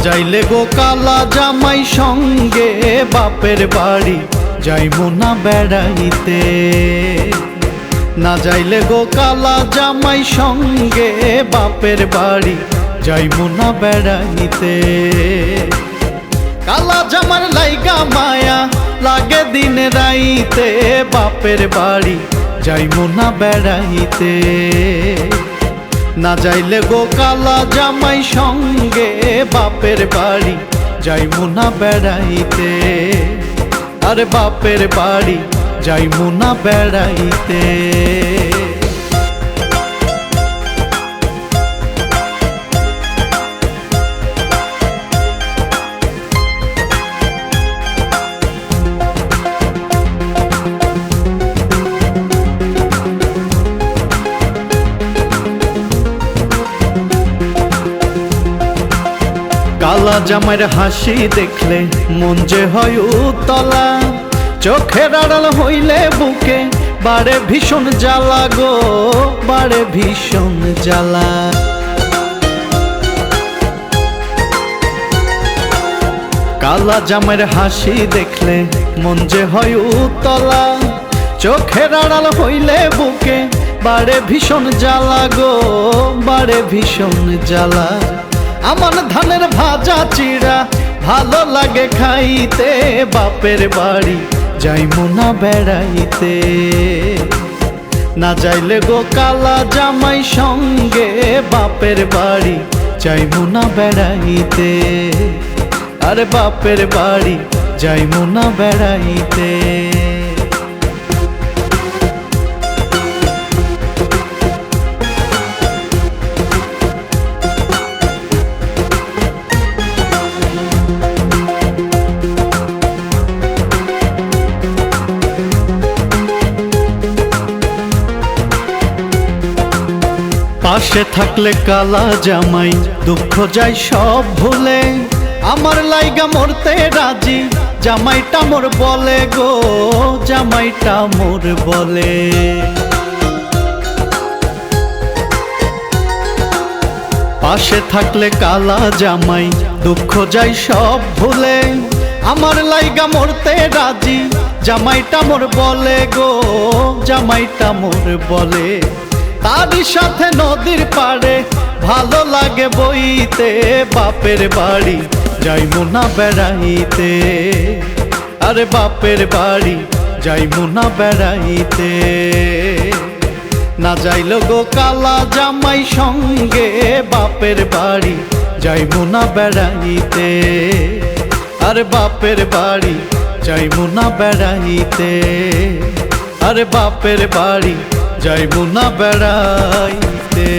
যাইলে গো কালা জামাই সঙ্গে বাপের বাড়ি যাইমু না বেড়াইতে। না যাইলে গো কালা জামাই সঙ্গে বাপের বাড়ি যাইমু না বেড়াইতে। কালা জামার লাইগা মায়া লাগে দিন রাইতে, বাপের বাড়ি যাইমু না বেড়াইতে। না যাইলে গো কালা জামাই সঙ্গে বাপের বাড়ি যাইমু না বেড়াইতে। আরে বাপের বাড়ি যাইমু না বেড়াইতে। কালা জামাইয়ের হাসি দেখলে মন যে হয় উতলা, চোখের আড়াল হইলে বুকে বাড়ে ভীষণ জ্বালা গো, বাড়ে ভীষণ জ্বালা। কালা জামাইয়ের হাসি দেখলে মন যে হয় উতলা, চোখের আড়াল হইলে বুকে বাড়ে ভীষণ জ্বালা গো, বাড়ে ভীষণ জ্বালা। আমার ধানের ভাজা চিড়া ভালো লাগে খাইতে, বাপের বাড়ি যাইমু না বেড়াইতে। না যাইলে গো কালা জামাই সঙ্গে বাপের বাড়ি যাইমু না বেড়াইতে। আরে বাপের বাড়ি যাইমু না বেড়াইতে। পাশে থাকলে কালা জামাই দুঃখ যায় সব ভুলে, আমার লাইগা মরতে রাজি জামাইটা মোর বলে গো, জামাইটা মোর বলে। পাশে থাকলে কালা জামাই দুঃখ যায় সব ভুলে, আমার লাইগা মরতে রাজি জামাইটা মোর বলে গো, জামাইটা মোর বলে। তারই সাথে নদীর পাড়ে ভালো লাগে বইতে, বাপের বাড়ি যাইমু না বেড়াইতে। আরে বাপের বাড়ি যাইমু না বেড়াইতে। না যাইল গো কালা জামাই সঙ্গে বাপের বাড়ি যাইমু না বেড়াইতে। আরে বাপের বাড়ি যাইমু না বেড়াইতে। আরে বাপের বাড়ি যাইমু না বেড়াইতে।